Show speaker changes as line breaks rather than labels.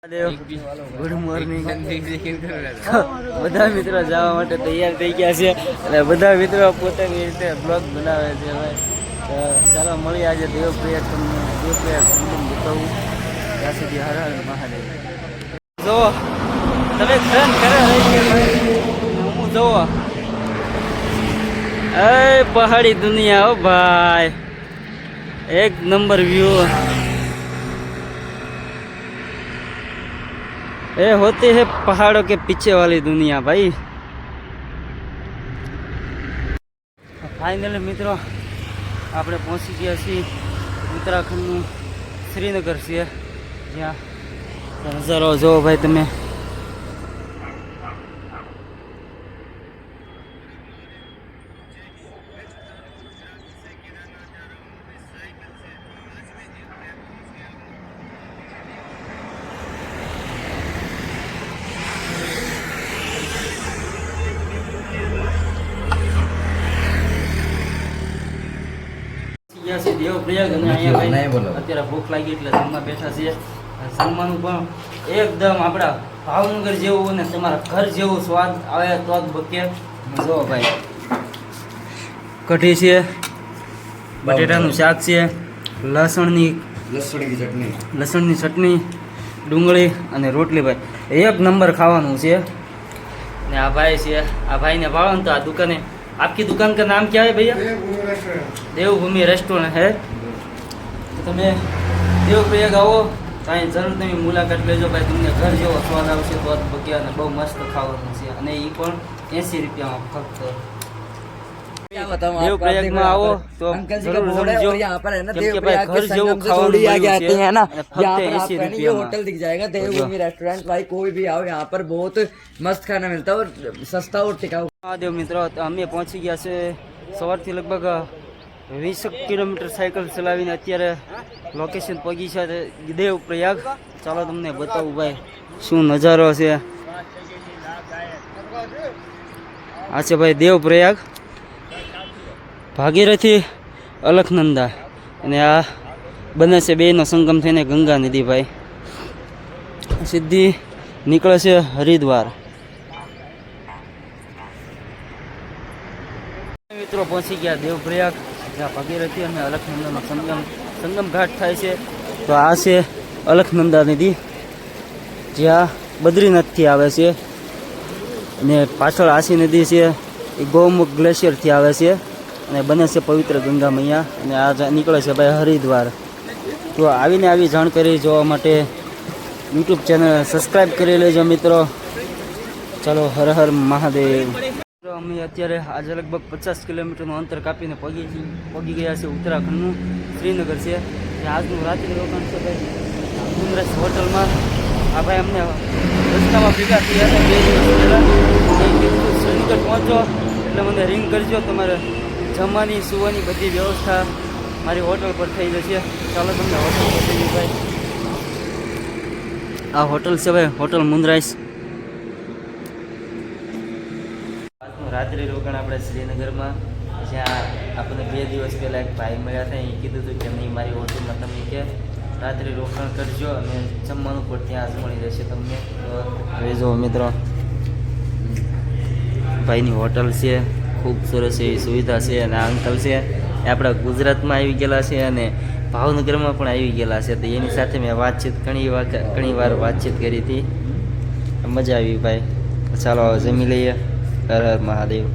Good morning. બધા મિત્રો જવા માટે તૈયાર થઈ ગયા છે અને બધા મિત્રો પોતાની રીતે બ્લોગ બનાવે છે. તો ચાલો મળીએ આજે દેવપ્રયાગ સંગમ બતાવું. ત્યાં સુધી હર હર મહાદેવ. જો તમે ફ્રેન્ડ કરે હું જોવો એ પહાડી દુનિયા હો ભાઈ, એક નંબર વ્યૂ. ये होती है पहाड़ों के पीछे वाली दुनिया भाई. फाइनली મિત્રો આપણે પહોંચી ગયા છીએ ઉત્તરાખંડનું શ્રીનગર છે, જ્યાં નજારો જોવો ભાઈ તમે. દેવપ્રયાગ અને અહીંયા અત્યારે ભૂખ લાગી એટલે જમવા બેઠા છીએ. જમવાનું પણ એકદમ આપણા ભાવનગર જેવું અને તમારા ઘર જેવું સ્વાદ આવે તો જ બકે. જો ભાઈ કઢી છે, બટેટાનું શાક છે, લસણની ચટણી, ડુંગળી અને રોટલી. ભાઈ એક નંબર ખાવાનું છે. ને આ ભાઈ છે, આ ભાઈને ભાવો ને તો આ દુકાને, आपकी दुकान का नाम क्या है भैया? देवभूमि रेस्टोरेंट है. तो તમે દેવપ્રયાગ આવો તો અહીં જરૂર તમે મુલાકાત લેજો ભાઈ. તમને ઘર જેવો સ્વાદ આવશે તો બગ્યા અને બહુ મસ્ત ખાવાનું છે, અને એ પણ 80 રૂપિયામાં ફક્ત. देवप्रयाग में आओ तो जरूर समझो, क्योंकि भाई घर जेवू खाવાનું आते हैं ना. यहाँ पर आपको ये होटल दिख जाएगा देवभूमि रेस्टोरेंट. भाई कोई भी आओ यहाँ पर बहुत मस्त खाना मिलता है और सस्ता और टिकाऊ. महादेव મિત્રો અમે પહોંચી ગયા છે સવારથી લગભગ 20 કિલોમીટર સાયકલ ચલાવીને અત્યારે લોકેશન પહોંચી છે દેવપ્રયાગ. ચાલો તમને બતાવું ભાઈ શું નજારો છે. આ છે ભાઈ દેવપ્રયાગ, ભાગીરથી, અલખનંદા, અને આ બને છે બેનો સંગમ થઈને ગંગા નદી. ભાઈ સીધી નીકળે છે હરિદ્વાર. મિત્રો પહોંચી ગયા દેવપ્રયાગ, જ્યાં ભાગીરથી અને અલખનંદાનો સંગમ ઘાટ થાય છે. તો આ છે અલખનંદા નદી, જ્યાં બદ્રીનાથથી આવે છે, અને પાછળ આસી નદી છે એ ગૌમુખ ગ્લેશિયરથી આવે છે અને બને છે પવિત્ર ગંગા મૈયા. અને આ નીકળે છે ભાઈ હરિદ્વાર. તો આવીને આવી જાણકારી જોવા માટે યુટ્યુબ ચેનલ સબસ્ક્રાઈબ કરી લેજો મિત્રો. ચાલો હર હર મહાદેવ. અમે અત્યારે આજે લગભગ 50 કિલોમીટરનું અંતર કાપીને પગી ગયા છે ઉત્તરાખંડનું શ્રીનગર છે, જ્યાં આજનું રાત્રિ રોકાણ છે ભાઈ મુન્દ્રા હોટલમાં. આ ભાઈ અમને રસ્તામાં ભેગા થયા હતા 2 દિવસ પહેલાં. શ્રીનગર પહોંચો એટલે મને રિંગ કરજો, તમારે જમવાની સુવાની બધી વ્યવસ્થા મારી હોટલ પર થઈ જશે. ચાલો તમને હોટલ બતાવી ભાઈ. આ હોટલ છે ભાઈ, હોટલ મુન્દ્રાઈસ. રાત્રિ રોકાણ આપણે શ્રીનગરમાં, જ્યાં આપણને 2 દિવસ પહેલાં એક ભાઈ મળ્યા હતા. એ કીધું હતું કે નહીં, મારી હોટલમાં તમે કે રાત્રિ રોકાણ કરજો અને જમવાનું પણ ત્યાં જ મળી રહેશે તમને. તો હવે જો મિત્રો ભાઈની હોટલ છે, ખૂબ સરસ એવી સુવિધા છે. અને આ અંકલ છે એ આપણા ગુજરાતમાં આવી ગયેલા છે અને ભાવનગરમાં પણ આવી ગયેલા છે. તો એની સાથે મેં વાતચીત ઘણી વાર વાતચીત કરી હતી, મજા આવી ભાઈ. ચાલો હવે જમી લઈએ. હર હર મહાદેવ.